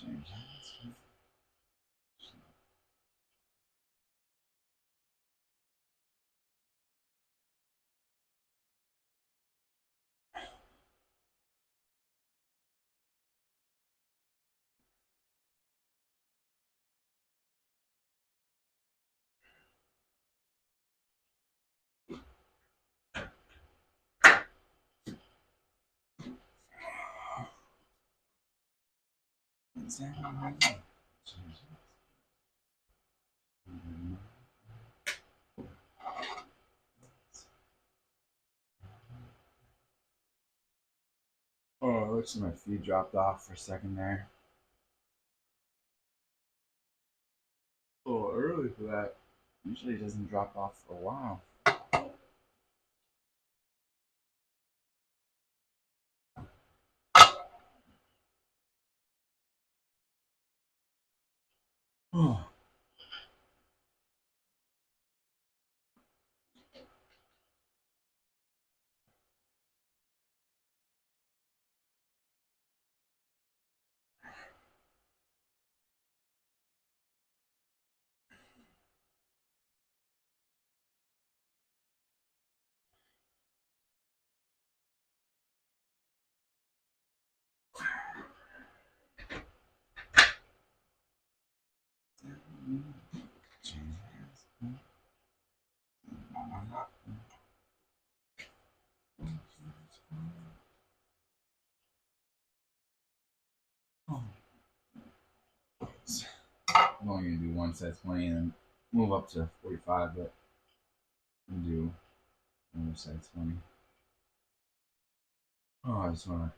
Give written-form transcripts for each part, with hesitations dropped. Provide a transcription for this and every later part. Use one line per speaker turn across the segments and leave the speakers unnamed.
Change. Oh, it looks like my feed dropped off for a second there. Oh, early for that. Usually it doesn't drop off for a while. Oh. I'm only gonna do one set 20 and then move up to 45, but I'm gonna do another set 20. Oh, I just wanna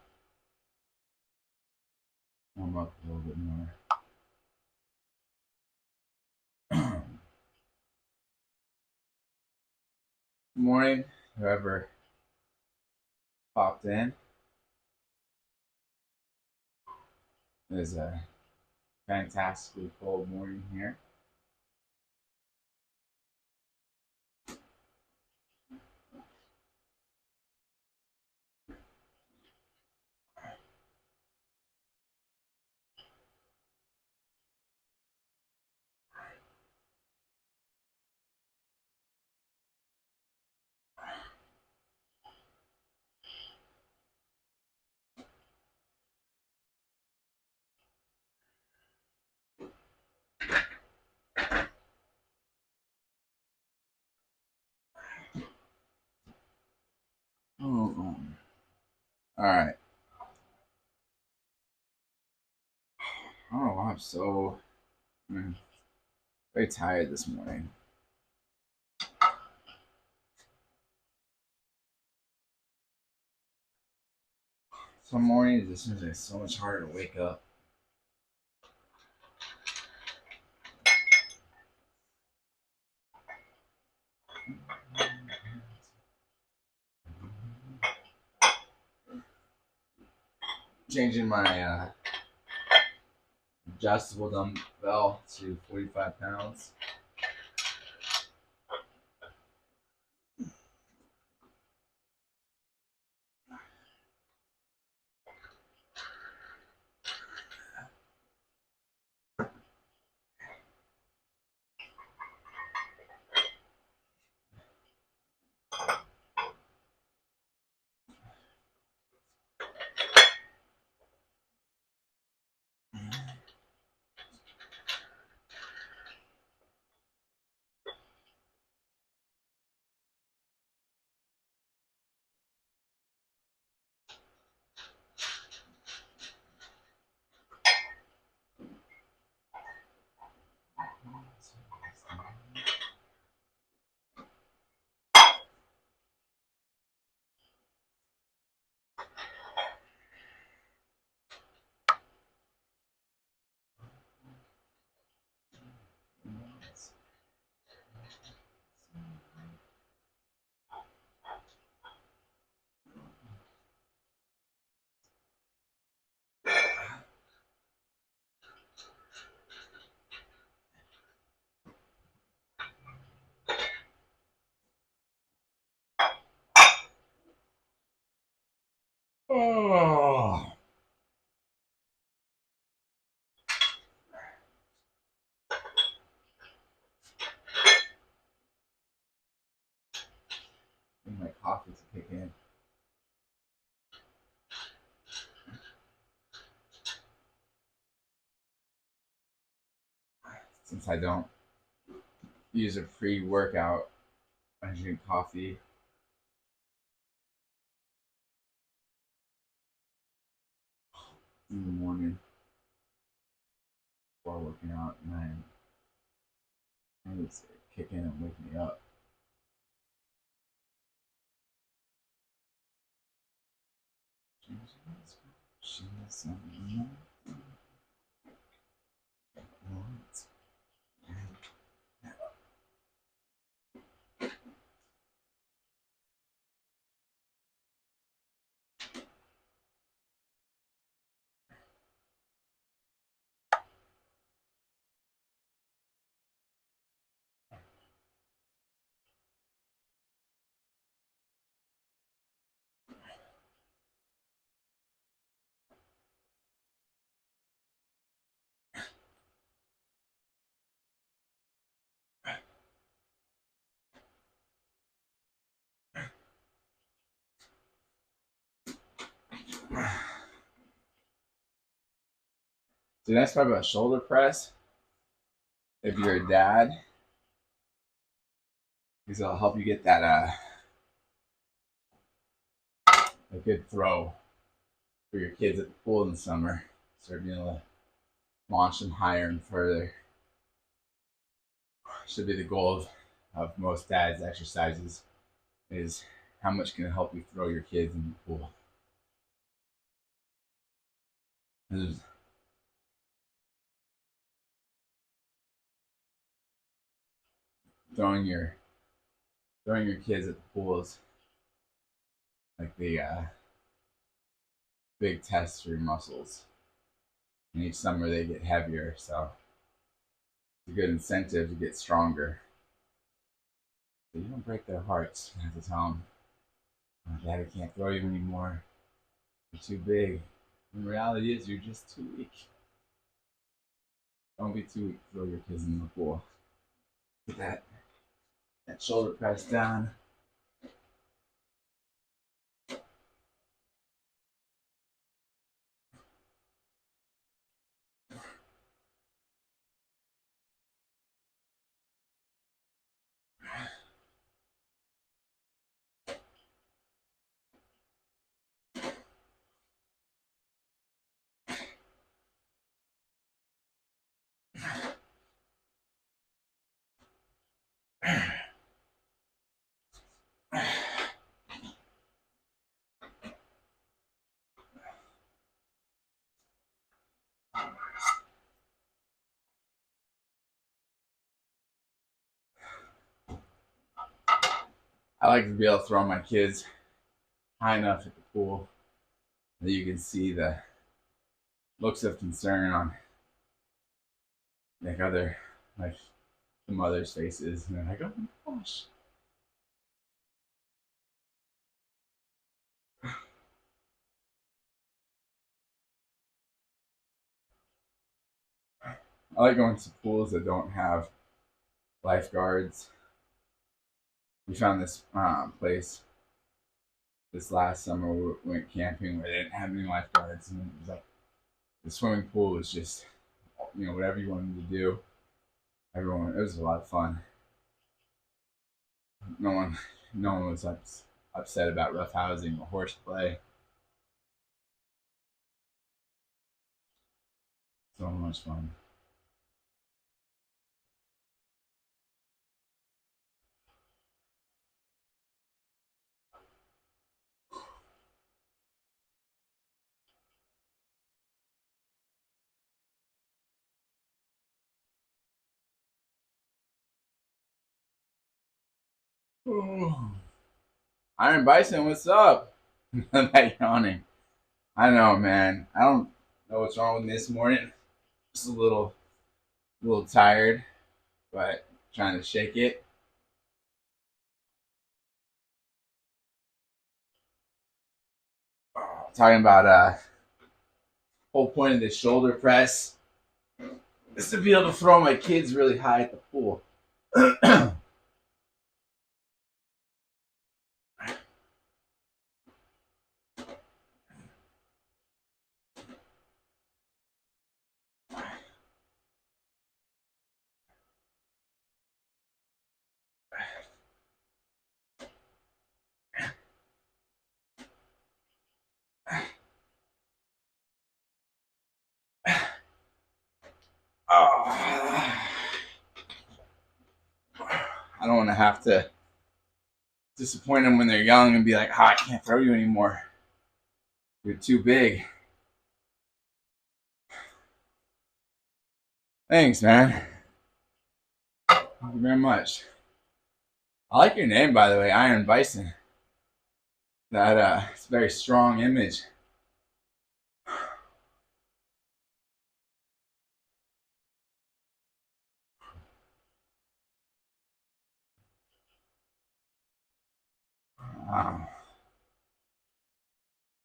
warm up a little bit more. Good morning, whoever popped in. It is a fantastically cold morning here. Oh, all right. I don't know why I'm so very tired this morning. Some mornings it just seems like so much harder to wake up. Changing my adjustable dumbbell to 45 pounds. my coffee to kick in. Since I don't use a pre-workout, I drink coffee. In the morning before working out, and I need to kick in and wake me up. The next part about shoulder press, if you're a dad, because it'll help you get that a good throw for your kids at the pool in the summer. Start being able to launch them higher and further. Should be the goal of most dads' exercises, is how much can it help you throw your kids in the pool. Throwing your kids at the pools, like the big test for your muscles. And each summer they get heavier, so it's a good incentive to get stronger. So you don't break their hearts. You have to tell them, oh, Daddy can't throw you anymore. You're too big. And the reality is you're just too weak. Don't be too weak to throw your kids in the pool. Get that shoulder press down. I like to be able to throw my kids high enough at the pool that you can see the looks of concern on like the mother's faces, and they're like, "Oh my gosh." I like going to pools that don't have lifeguards. We found this place this last summer. We went camping where they didn't have any lifeguards, and it was like the swimming pool was just, whatever you wanted to do. It was a lot of fun. No one was upset about roughhousing or horseplay. So much fun. Iron Bison, what's up? I'm not yawning. I know, man. I don't know what's wrong with me this morning. Just a little tired, but trying to shake it. Talking about whole point of this shoulder press is to be able to throw my kids really high at the pool. Oh, I don't want to have to disappoint them when they're young and be like, I can't throw you anymore. You're too big. Thanks, man. Thank you very much. I like your name, by the way, Iron Bison. That it's a very strong image. Wow.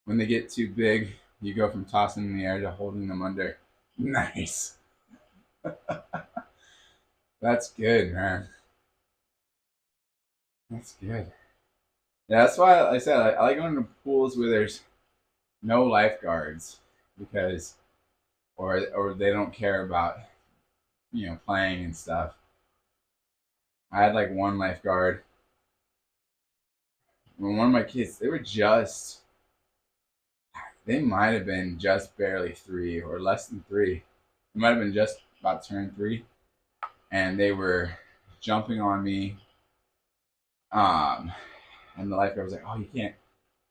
When they get too big, you go from tossing them in the air to holding them under. Nice. That's good, man. That's good. Yeah, that's why I said I like going to pools where there's no lifeguards because, or they don't care about playing and stuff. I had like one lifeguard when one of my kids they might have been just barely 3 or less than 3. They might have been just about to turn 3, and they were jumping on me. Um, and the lifeguard was like, "Oh, you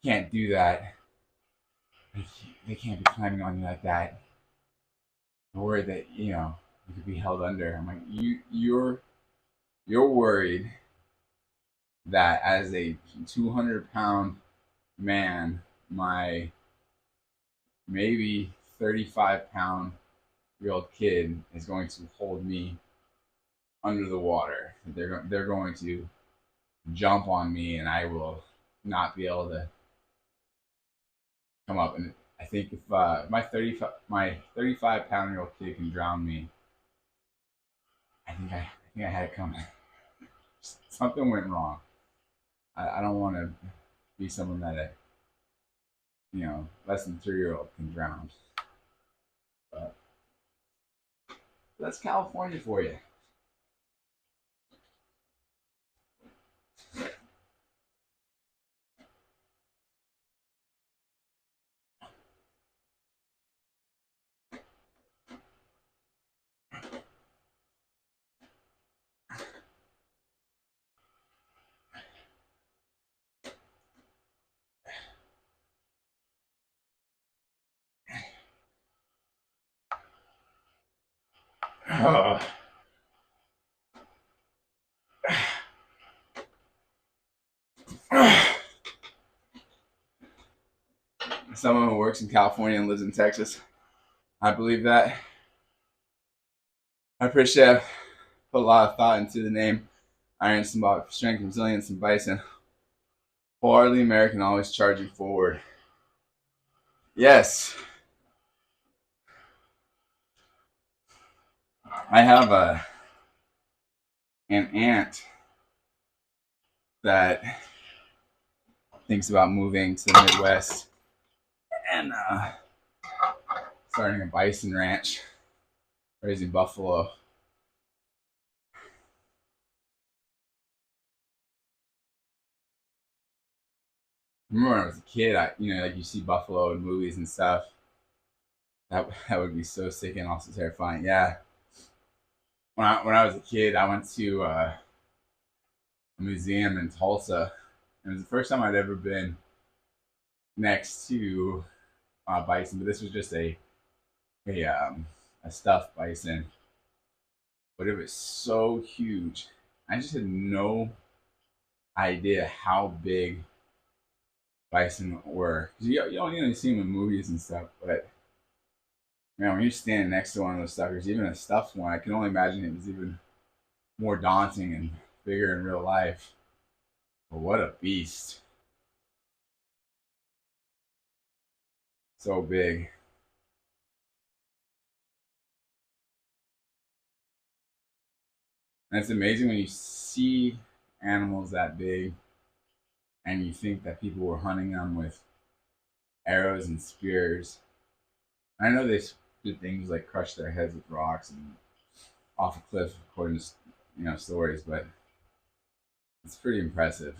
can't do that. They can't be climbing on you like that. I'm worried that you could be held under." I'm like, you're worried that as a 200-pound man, my maybe 35-pound-year-old kid is going to hold me under the water. They're going to jump on me, and I will not be able to come up. And I think if my 35-pound-year-old kid can drown me, I think I had it coming. Something went wrong. I don't want to be someone that less than 3-year-old can drown. But that's California for you. Someone who works in California and lives in Texas. I believe that. I appreciate it. Put a lot of thought into the name. Iron symbolic for strength, resilience, and bison. Wholeheartedly American, always charging forward. Yes, I have an aunt that thinks about moving to the Midwest and starting a bison ranch, raising buffalo. I remember when I was a kid, like you see buffalo in movies and stuff. That would be so sick and also terrifying. Yeah, when I was a kid, I went to a museum in Tulsa. It was the first time I'd ever been next to bison, but this was just a stuffed bison, but it was so huge. I just had no idea how big bison were. 'Cause you only see them in movies and stuff, but man, when you're standing next to one of those suckers, even a stuffed one, I can only imagine it was even more daunting and bigger in real life. But what a beast! So big. And it's amazing when you see animals that big and you think that people were hunting them with arrows and spears. I know they did things like crush their heads with rocks and off a cliff, according to stories, but it's pretty impressive.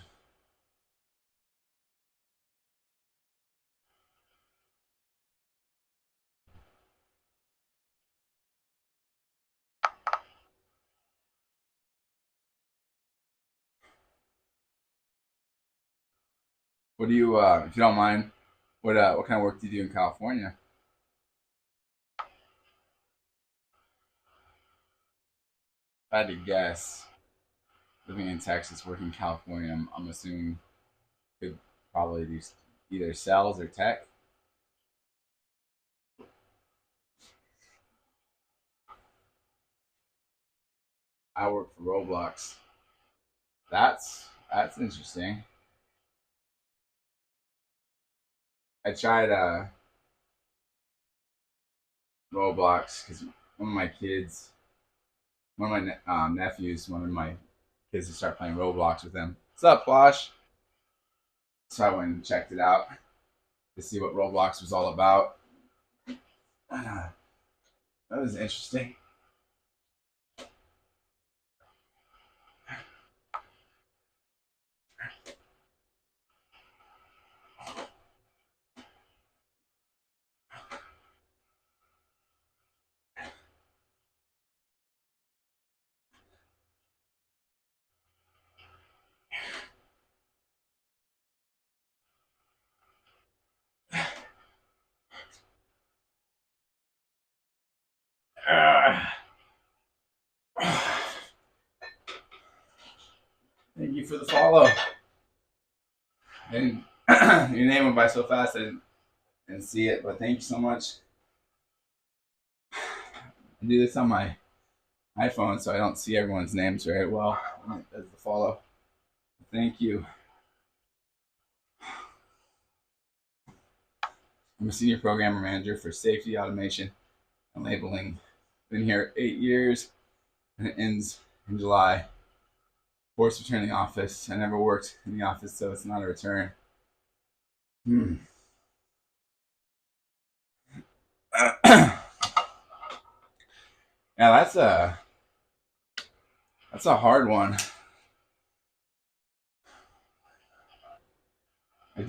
What do you, if you don't mind, what kind of work do you do in California? If I had to guess, living in Texas, working in California, I'm assuming could probably do either sales or tech. I work for Roblox. That's interesting. I tried Roblox because one of my kids, one of my nephews, one of my kids to start playing Roblox with them. What's up, Plosh? So I went and checked it out to see what Roblox was all about. That was interesting. Uh, Thank you for the follow. And your name went by so fast I didn't see it, but thank you so much. I do this on my iPhone, so I don't see everyone's names very well as the follow. Thank you. I'm a senior programmer manager for safety, automation, and labeling. Been here 8 years, and it ends in July. Forced return to the office. I never worked in the office, so it's not a return. Yeah, that's a hard one. I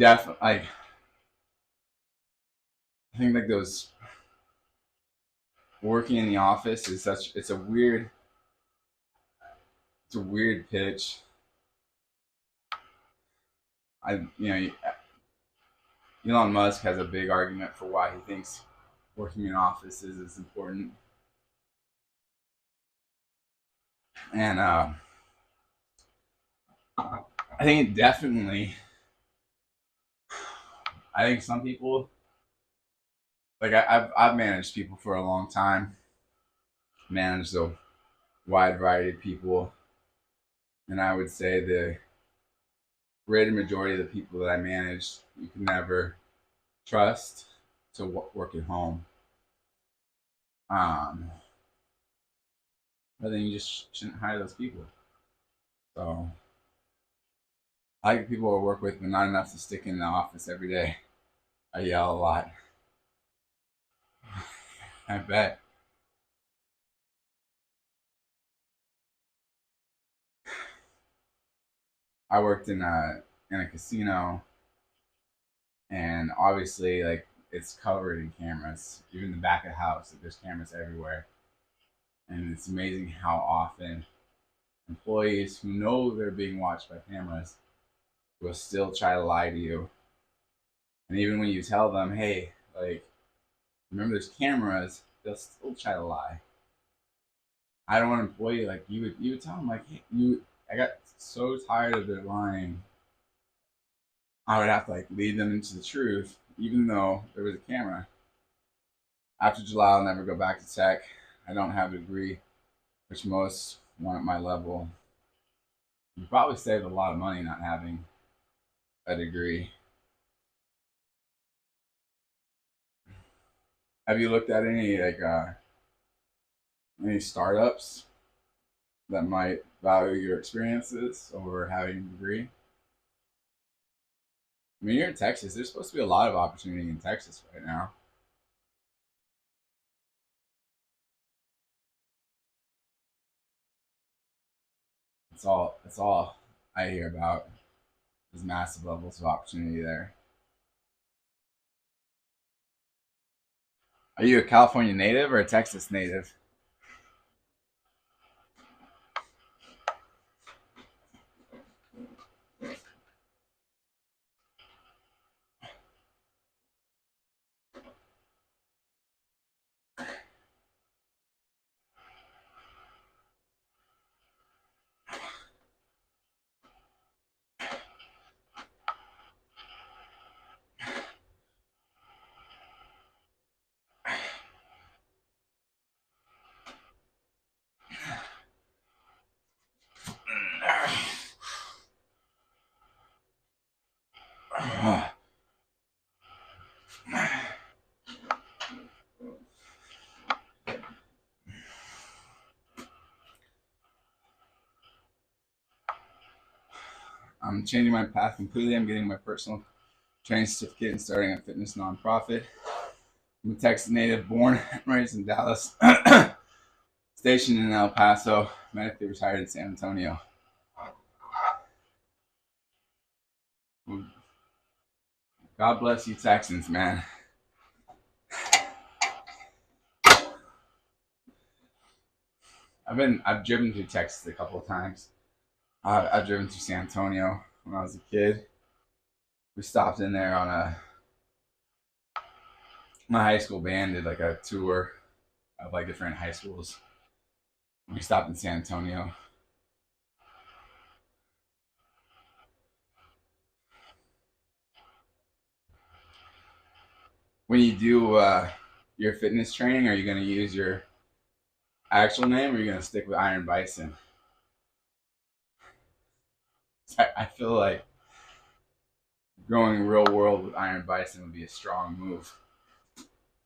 think like those working in the office is such it's a weird pitch. Elon Musk has a big argument for why he thinks working in offices is important, and I think it definitely. I think some people like I've managed people for a long time, managed a wide variety of people, and I would say the greater majority of the people that I managed you can never trust to work at home. Um, but then you just shouldn't hire those people. So I like people to work with, but not enough to stick in the office every day. I yell a lot. I bet. I worked in a casino, and obviously, like it's covered in cameras. Even the back of the house, like, there's cameras everywhere, and it's amazing how often employees who know they're being watched by cameras will still try to lie to you. And even when you tell them, "Hey, like, remember there's cameras," they'll still try to lie. I don't want an employee like you would tell them like, "Hey, you." I got so tired of their lying. I would have to like lead them into the truth, even though there was a camera. After July, I'll never go back to tech. I don't have a degree, which most want at my level. You probably saved a lot of money not having a degree. Have you looked at any startups that might value your experiences over having a degree? I mean, you're in Texas. There's supposed to be a lot of opportunity in Texas right now. It's all I hear about is massive levels of opportunity there. Are you a California native or a Texas native? I'm changing my path completely. I'm getting my personal training certificate and starting a fitness nonprofit. I'm a Texas native, born and raised in Dallas, stationed in El Paso, medically retired in San Antonio. God bless you, Texans, man. I've driven through Texas a couple of times. I've driven through San Antonio when I was a kid. We stopped in there on my high school band did like a tour of like different high schools. We stopped in San Antonio. When you do your fitness training, are you going to use your actual name or are you going to stick with Iron Bison? I feel like going real world with Iron Bison would be a strong move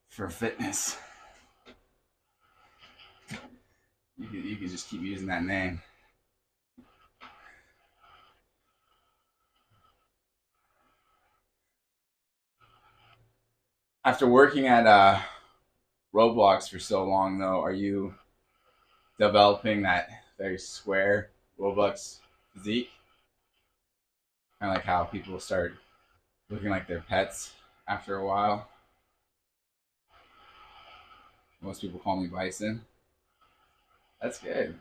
for fitness. You could just keep using that name. After working at Roblox for so long, though, are you developing that very square Roblox physique? Kind of like how people start looking like their pets after a while. Most people call me Bison. That's good.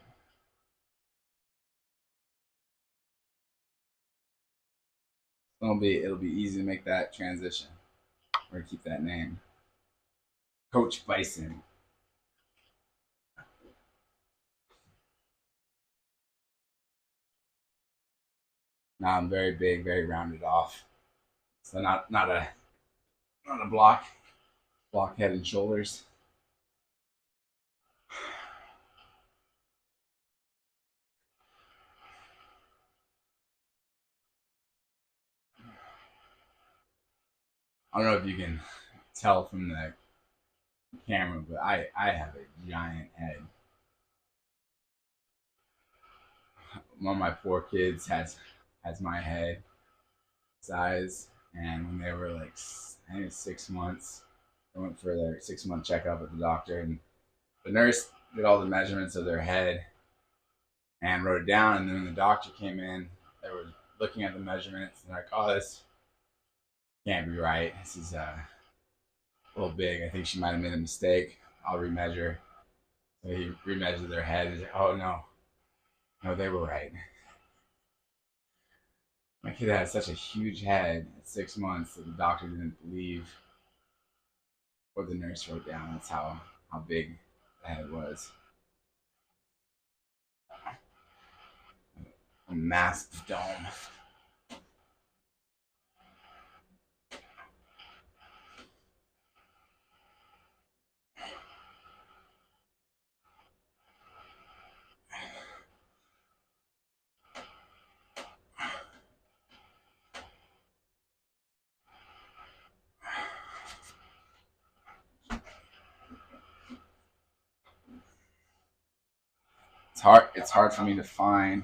It'll be easy to make that transition or keep that name, Coach Bison. Now I'm very big, very rounded off. So not a block head and shoulders. I don't know if you can tell from the camera, but I have a giant head. One of my poor kids has my head size, and when they were like I think it's 6 months, I went for their 6 month checkup with the doctor, and the nurse did all the measurements of their head and wrote it down. And then when the doctor came in, they were looking at the measurements and like, oh, this can't be right. This is a little big. I think she might have made a mistake. I'll remeasure. So he remeasured their head. He's like, oh no, they were right. My kid had such a huge head at 6 months that the doctor didn't believe what the nurse wrote down. That's how big the head was. A massive dome. It's hard for me to find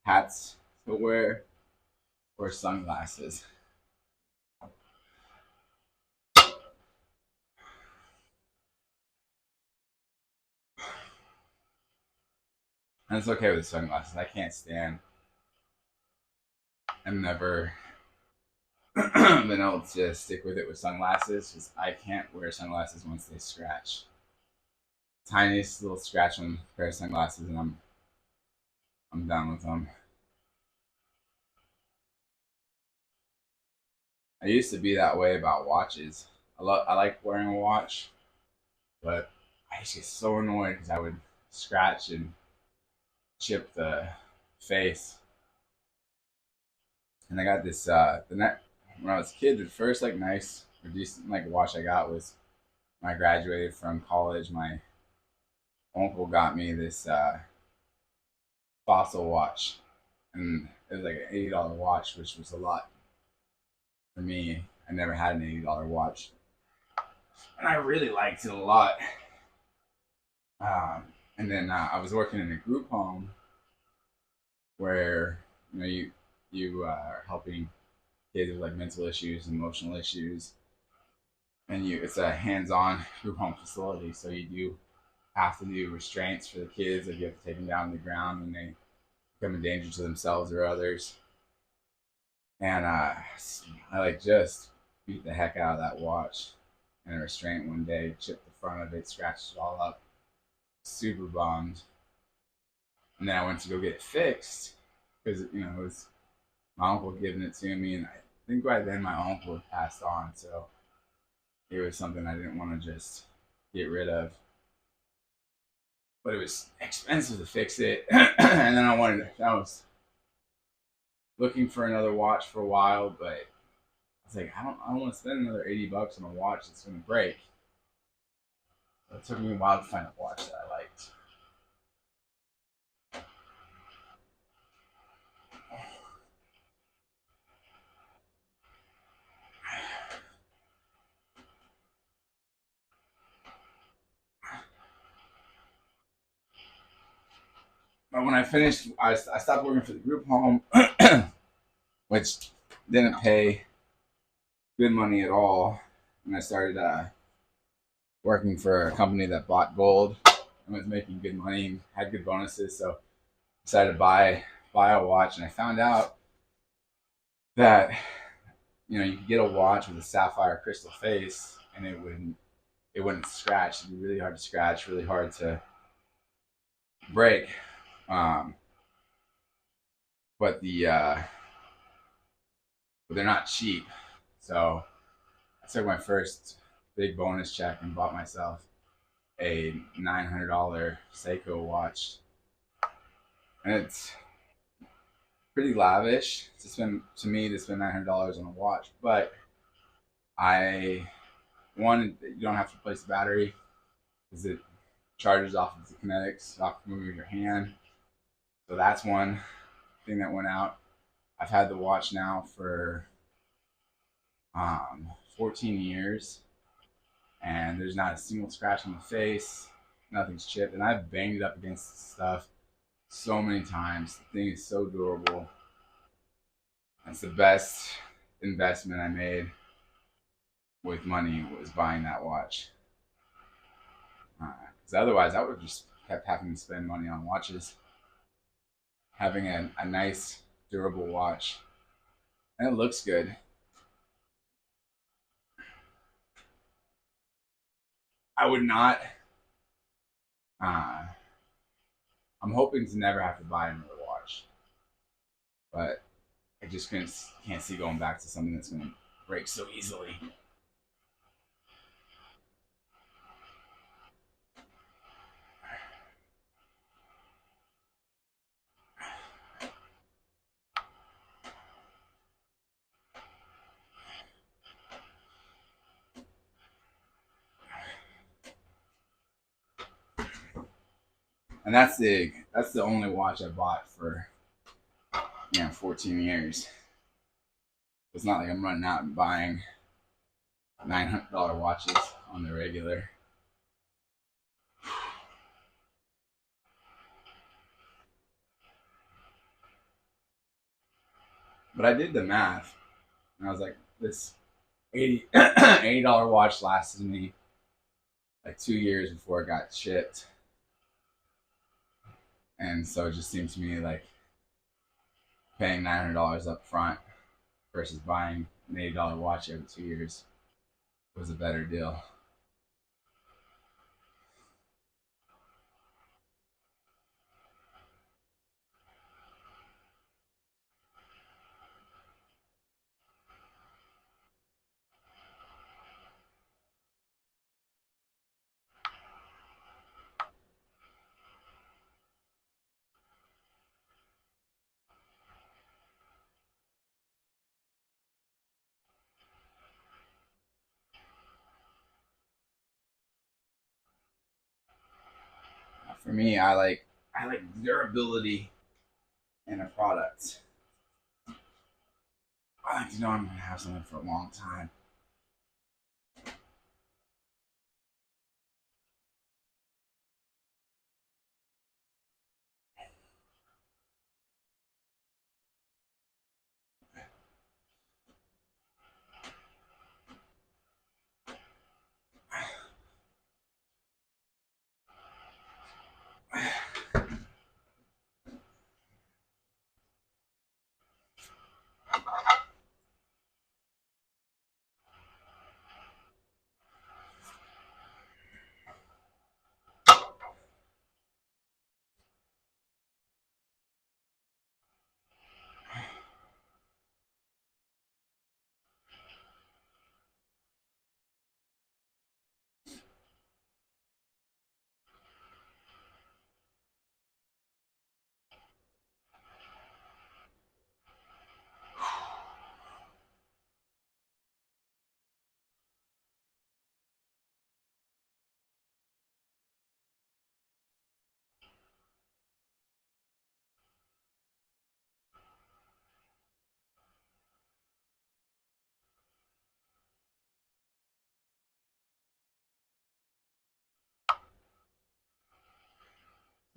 hats to wear or sunglasses. And it's okay with sunglasses. I can't stand. I've never been able to stick with it with sunglasses because I can't wear sunglasses once they scratch. Tiniest little scratch on a pair of sunglasses, and I'm done with them. I used to be that way about watches. I like wearing a watch, but I used to get so annoyed because I would scratch and chip the face. And I got this when I was a kid. The first like nice or decent like watch I got was when I graduated from college. My uncle got me this Fossil watch, and it was like an $80 watch, which was a lot for me. I never had an $80 watch, and I really liked it a lot. And then I was working in a group home where you know You are helping kids with like mental issues, emotional issues, and it's a hands-on group home facility. So you do have to do restraints for the kids. Like you have to take them down to the ground when they become a danger to themselves or others. And I like just beat the heck out of that watch in a restraint one day, chipped the front of it, scratched it all up, super bummed. And then I went to go get it fixed because it was my uncle giving it to me, and I think by then my uncle had passed on, so it was something I didn't want to just get rid of. But it was expensive to fix it, and then I was looking for another watch for a while, but I was like, I don't want to spend another $80 on a watch that's going to break. So it took me a while to find a watch that I liked. But when I finished, I stopped working for the group home, which didn't pay good money at all. And I started working for a company that bought gold and was making good money and had good bonuses. So I decided to buy a watch, and I found out that you could get a watch with a sapphire crystal face, and it wouldn't scratch. It'd be really hard to scratch, really hard to break. Um, but they're not cheap. So I took my first big bonus check and bought myself a $900 Seiko watch, and it's pretty lavish to spend $900 on a watch. But I you don't have to replace the battery because it charges off of the kinetics, off the moving of your hand. So that's one thing that went out. I've had the watch now for 14 years, and there's not a single scratch on the face. Nothing's chipped, and I've banged it up against stuff so many times. The thing is so durable. It's the best investment I made with money was buying that watch. Because otherwise, I would have just kept having to spend money on watches. Having a nice, durable watch, and it looks good. I would not. Uh, I'm hoping to never have to buy another watch, but I just can't see going back to something that's going to break so easily. And that's the only watch I bought for 14 years. It's not like I'm running out and buying $900 watches on the regular. But I did the math, and I was like, this 80 $80 watch lasted me like 2 years before it got shipped, and so it just seemed to me like paying $900 up front versus buying an $80 watch every 2 years was a better deal. For me, I like durability in a product. I like to know I'm gonna have something for a long time.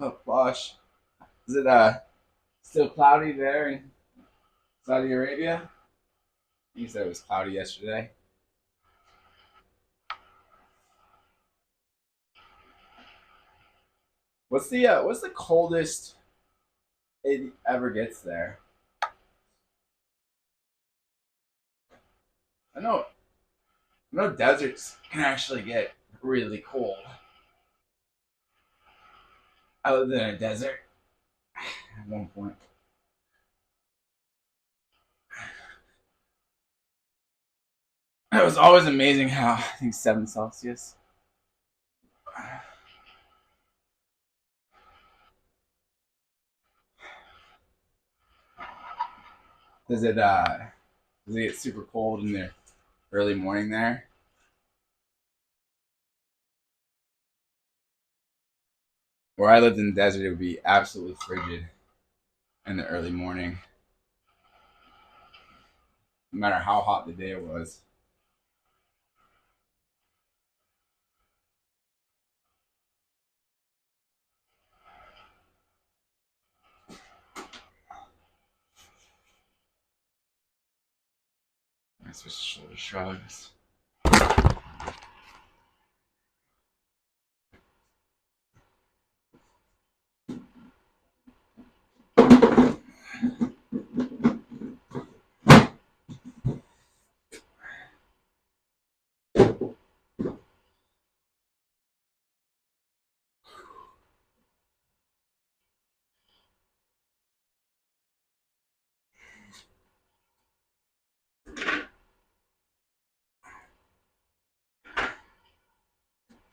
Oh, gosh. Is it still cloudy there in Saudi Arabia? You said it was cloudy yesterday. What's the coldest it ever gets there? I know I know deserts can actually get really cold. I lived in a desert at one point. It was always amazing how I think 7 Celsius. Does it does it get super cold in the early morning there? Where I lived in the desert, it would be absolutely frigid in the early morning, no matter how hot the day was. That's just shoulder shrugs.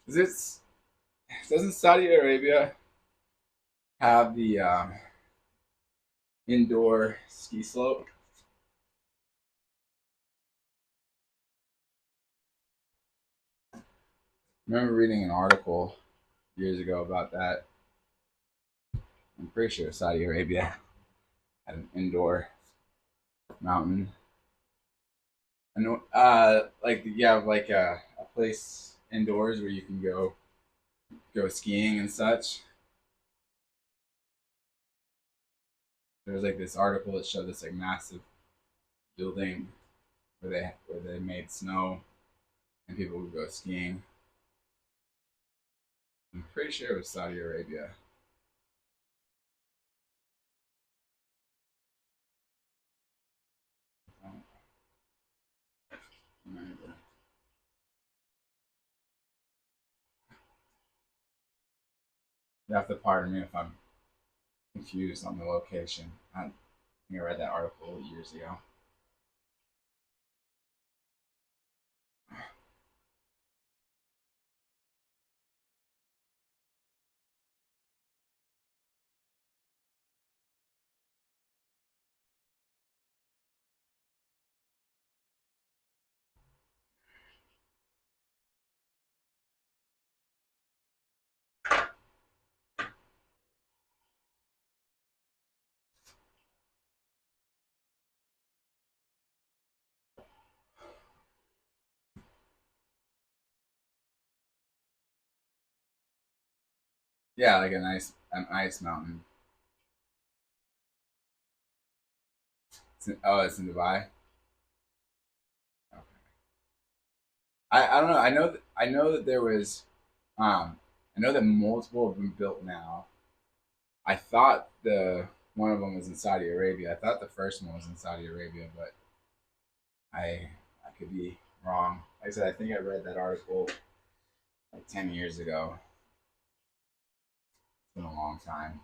Is this doesn't Saudi Arabia have the indoor ski slope? I remember reading an article years ago about that. I'm pretty sure Saudi Arabia had an indoor mountain. I know, like yeah, like a place indoors where you can go skiing and such. There was like this article that showed this like massive building where they made snow and people would go skiing. I'm pretty sure it was Saudi Arabia. I don't remember. You have to pardon me if I'm confused on the location. I think I read that article years ago. Yeah, like an ice mountain. It's in Dubai. Okay. I don't know. I know that there was I know that multiple have been built now. I thought the one of them was in Saudi Arabia. I thought the first one was in Saudi Arabia, but I could be wrong. Like I said, I think I read that article like 10 years ago. It's been a long time.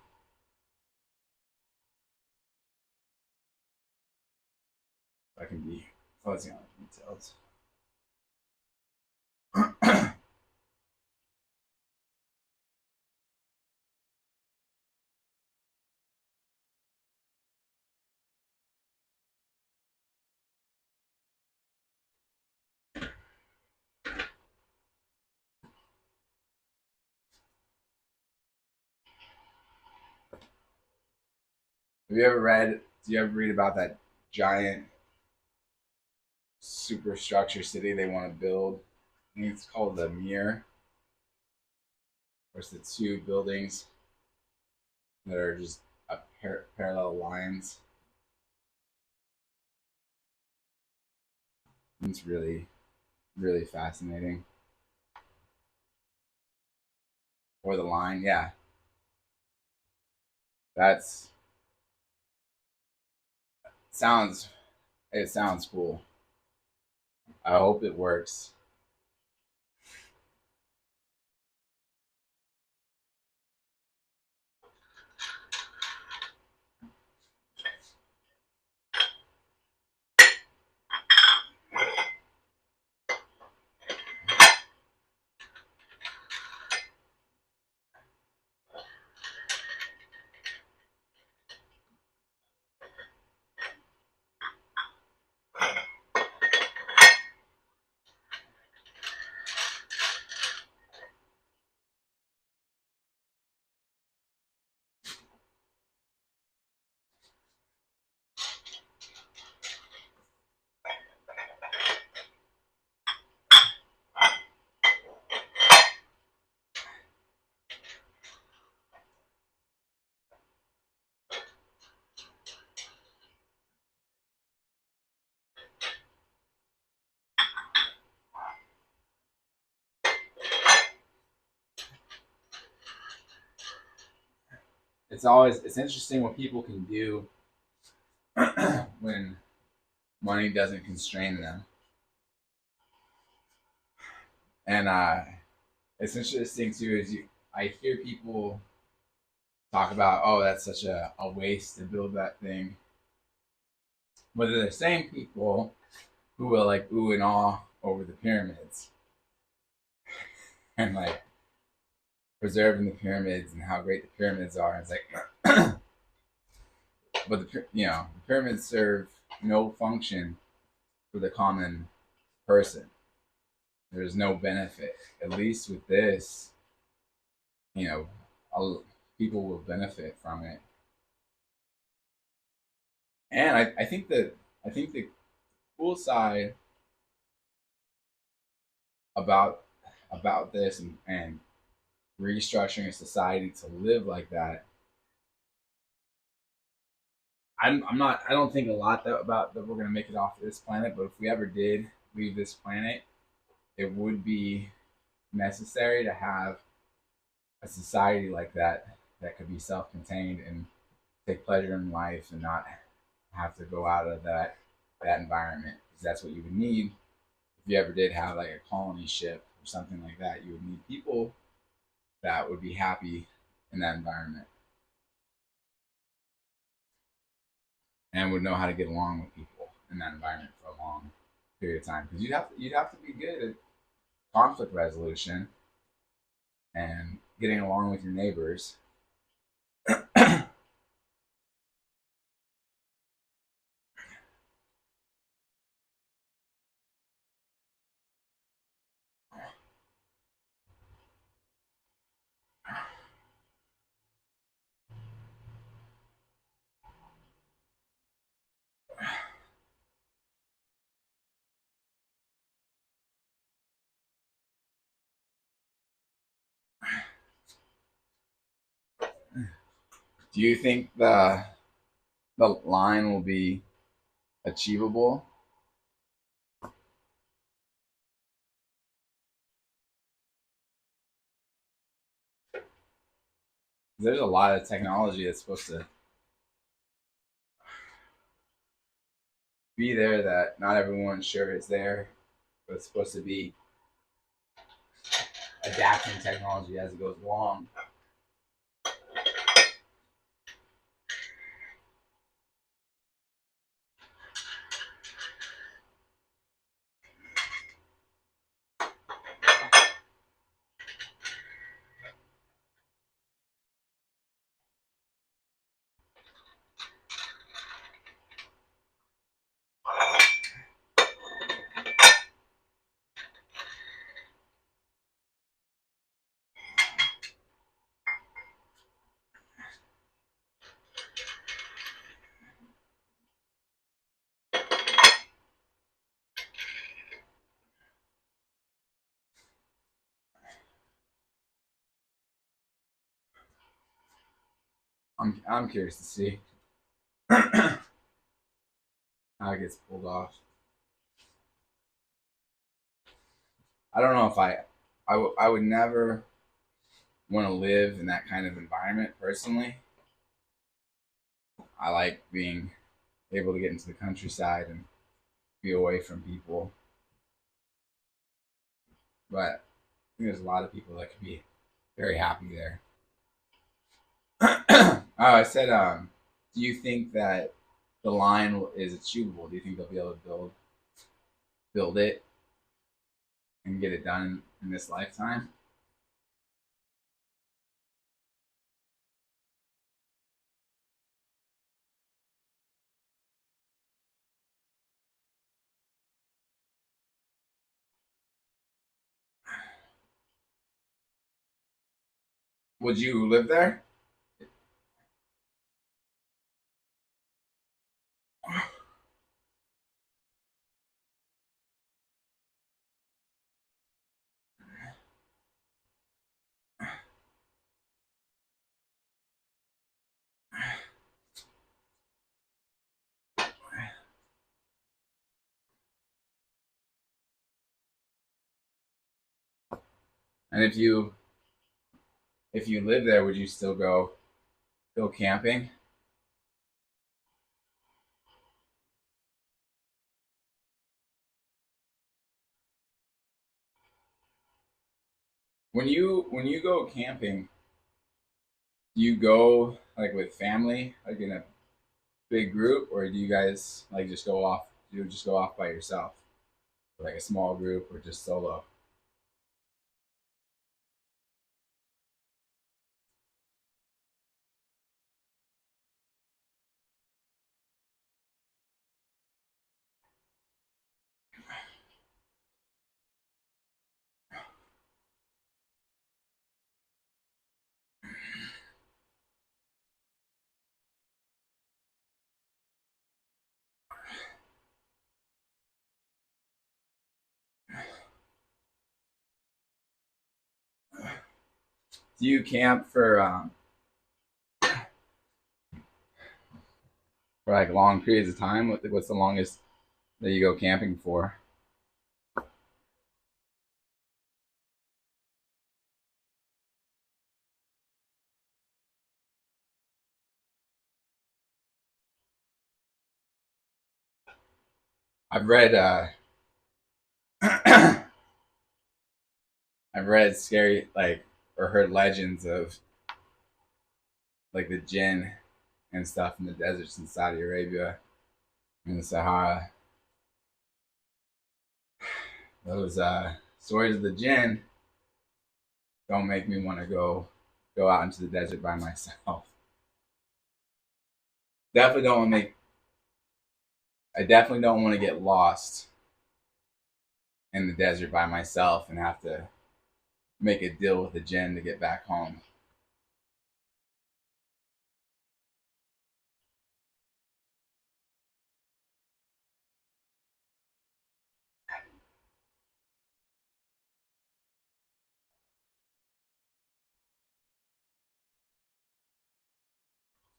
I can be fuzzy on the details. Have you ever read? Do you ever read about that giant superstructure city they want to build? I think it's called the Mir. Where's the two buildings? that are just parallel lines. It's really, really fascinating. Or the line, yeah. That's sounds it sounds cool. I hope it works. It's interesting what people can do when money doesn't constrain them. And it's interesting too is I hear people talk about, oh, that's such a waste to build that thing. But they're the same people who will like ooh and ah over the pyramids and like preserving the pyramids and how great the pyramids are. It's like, but the pyramids serve no function for the common person. There's no benefit. At least with this, you know, people will benefit from it. And I think the cool side about this and restructuring a society to live like that. I'm not. I don't think a lot about that we're gonna make it off this planet. But if we ever did leave this planet, it would be necessary to have a society like that that could be self-contained and take pleasure in life and not have to go out of that environment because that's what you would need if you ever did have like a colony ship or something like that. You would need people that would be happy in that environment and would know how to get along with people in that environment for a long period of time because you'd have to be good at conflict resolution and getting along with your neighbors. Do you think the line will be achievable? There's a lot of technology that's supposed to be there that not everyone's sure is there, but it's supposed to be adapting technology as it goes along. I'm curious to see how it gets pulled off. I don't know if I would never want to live in that kind of environment personally. I like being able to get into the countryside and be away from people. But I think there's a lot of people that could be very happy there. Oh, I said, do you think that the line is achievable? Do you think they'll be able to build it and get it done in this lifetime? Would you live there? And if you live there, would you still go camping? When you go camping, do you go like with family, like in a big group, or do you guys like just go off? Do you just go off by yourself, like a small group, or just solo? Do you camp for like long periods of time? What's the longest that you go camping for? I've read I've read scary like or heard legends of like the jinn and stuff in the deserts in Saudi Arabia and the Sahara. Those stories of the jinn don't make me want to go out into the desert by myself. Definitely don't want to make. I definitely don't want to get lost in the desert by myself and have to make a deal with the jinn to get back home.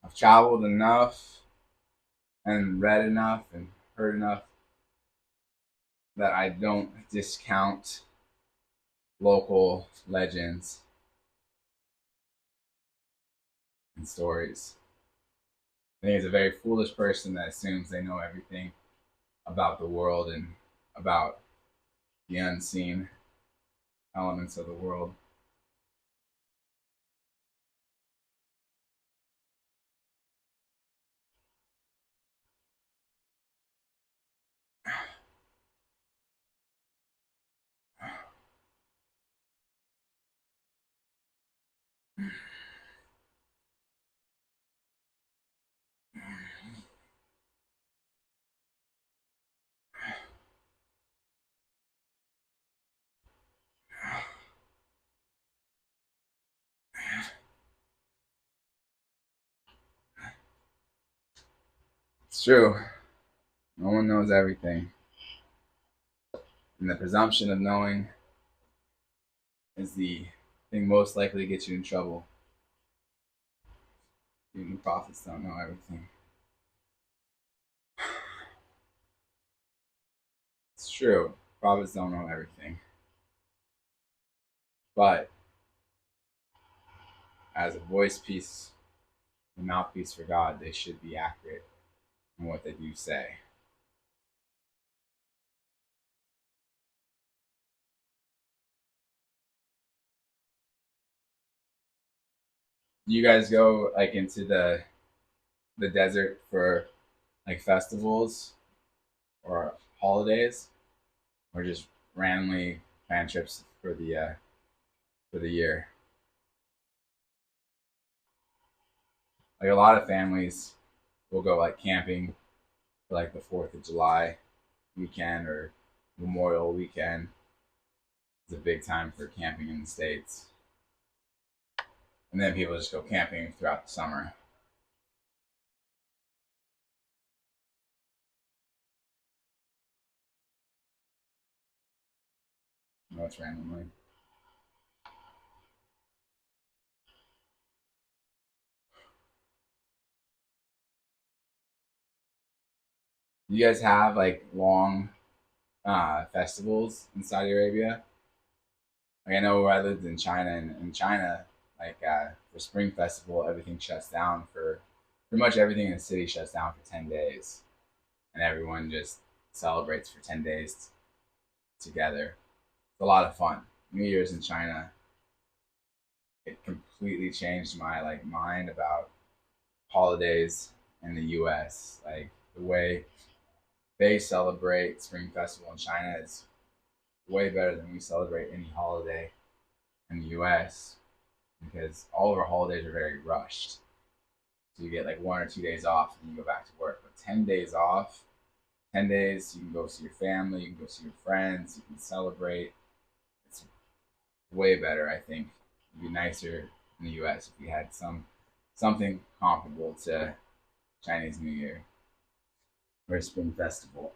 I've traveled enough and read enough and heard enough that I don't discount local legends and stories. I think it's a very foolish person that assumes they know everything about the world and about the unseen elements of the world. It's true. No one knows everything. And the presumption of knowing is the thing most likely to get you in trouble. Even prophets don't know everything. It's true. Prophets don't know everything. But as a voice piece, a mouthpiece for God, they should be accurate in what they do say. Do you guys go like into the desert for like festivals or holidays, or just randomly plan trips for the year? Like a lot of families will go like camping for like the 4th of July weekend or Memorial weekend. It's a big time for camping in the States. And then people just go camping throughout the summer. You know, it's randomly. Do you guys have like long festivals in Saudi Arabia? Like I know where I lived in China, and in China, like for Spring Festival, everything shuts down for pretty much everything in the city shuts down for 10 days, and everyone just celebrates for 10 days together. It's a lot of fun. New Year's in China, it completely changed my like mind about holidays in the U.S. Like the way they celebrate Spring Festival in China is way better than we celebrate any holiday in the U.S. because all of our holidays are very rushed. So you get like 1 or 2 days off and you go back to work. But 10 days off, 10 days you can go see your family, you can go see your friends, you can celebrate. It's way better, I think. It'd be nicer in the U.S. if we had something comparable to Chinese New Year or Spring Festival.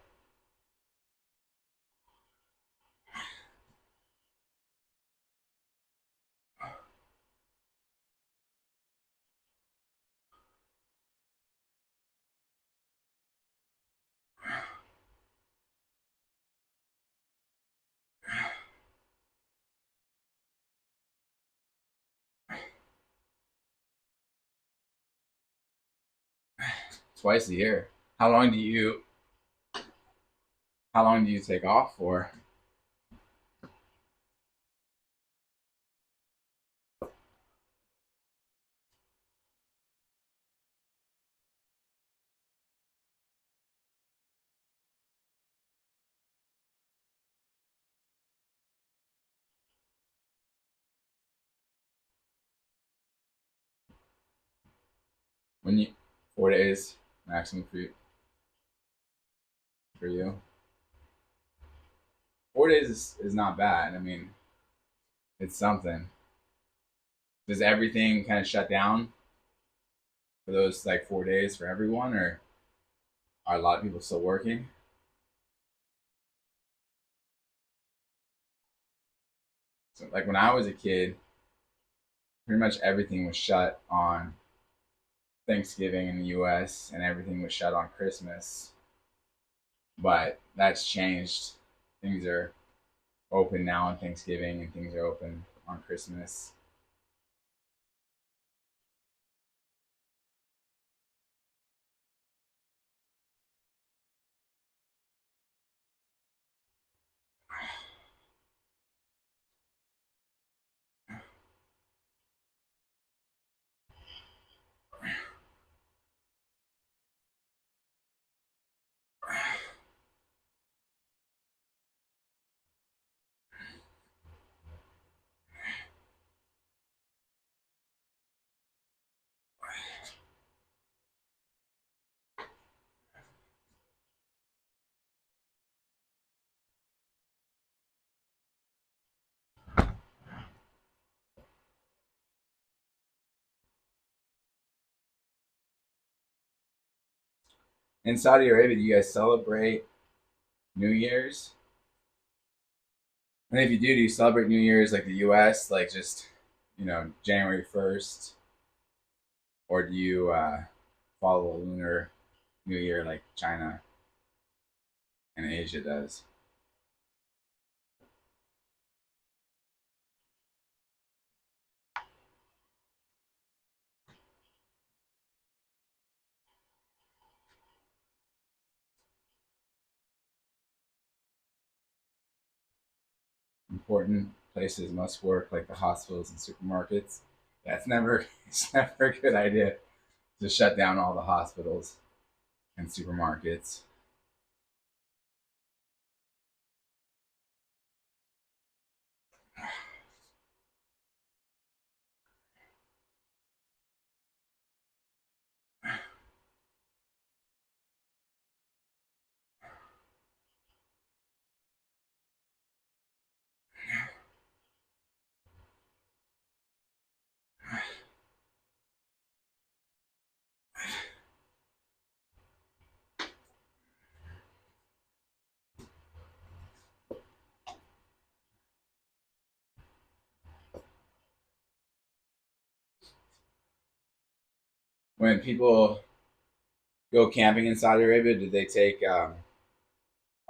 Twice a year. How long do you how long do you take off for? When you 4 days maximum for you? 4 days is not bad. I mean, it's something. Does everything kind of shut down for those like 4 days for everyone, or are a lot of people still working? So, like when I was a kid, pretty much everything was shut on Thanksgiving in the U.S. and everything was shut on Christmas. But that's changed. Things are open now on Thanksgiving, and things are open on Christmas. In Saudi Arabia, do you guys celebrate New Year's? And if you do you celebrate New Year's like the U.S., like just January 1st, or do you follow a lunar New Year like China and Asia does? Important places must work, like the hospitals and supermarkets. Yeah, it's never a good idea to shut down all the hospitals and supermarkets. When people go camping in Saudi Arabia, did they take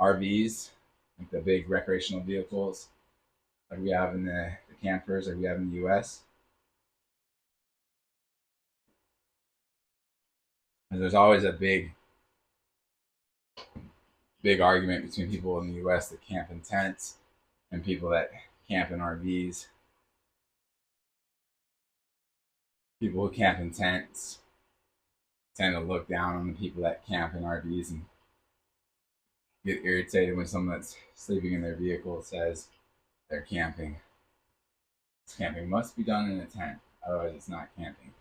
RVs, like the big recreational vehicles, like we have in the campers, like we have in the U.S.? And there's always a big argument between people in the U.S. that camp in tents and people that camp in RVs. People who camp in tents tend to look down on the people that camp in RVs and get irritated when someone that's sleeping in their vehicle says they're camping. Camping must be done in a tent, otherwise it's not camping.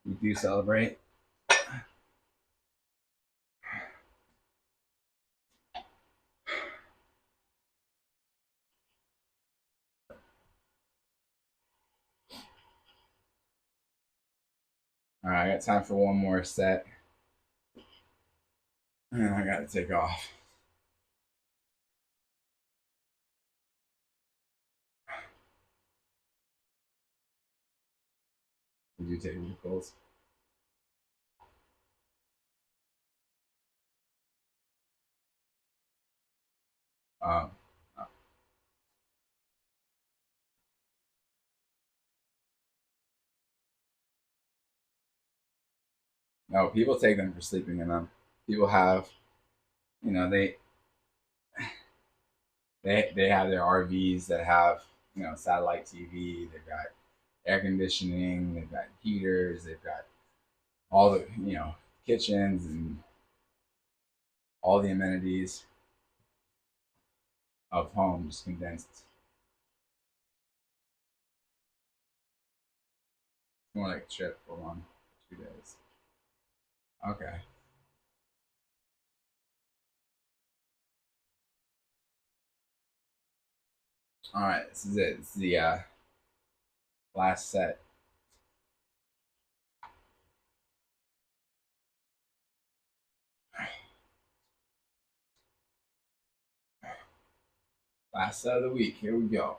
We do celebrate. All right, I got time for one more set, and then I got to take off. Did you take vehicles? Um, no, people take them for sleeping in them. People have, you know, they have their RVs that have, satellite TV. They've got air conditioning. They've got heaters. They've got all the, kitchens and all the amenities of home just condensed. More like a trip for 2 days. Okay. All right. This is it. This is the last set. Last set of the week. Here we go.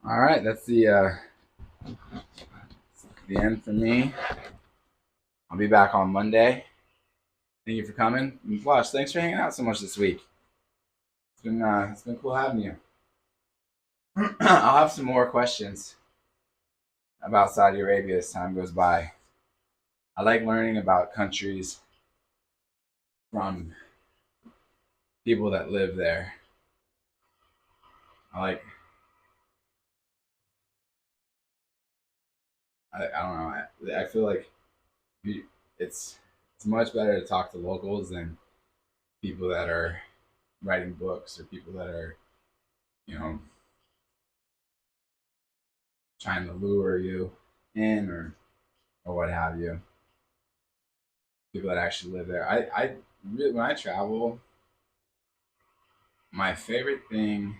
All right. That's the end for me. I'll be back on Monday. Thank you for coming. And Flush, thanks for hanging out so much this week. It's been cool having you. I'll have some more questions about Saudi Arabia as time goes by. I like learning about countries from people that live there. I like I don't know. I feel like it's it's much better to talk to locals than people that are writing books or people that are, you know, trying to lure you in or what have you. People that actually live there. I really, when I travel, my favorite thing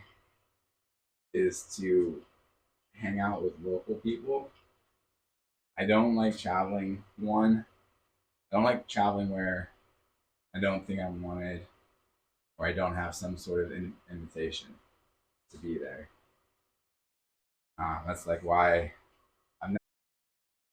is to hang out with local people. I don't like traveling. One, I don't like traveling where I don't think I'm wanted or I don't have some sort of invitation to be there. That's like why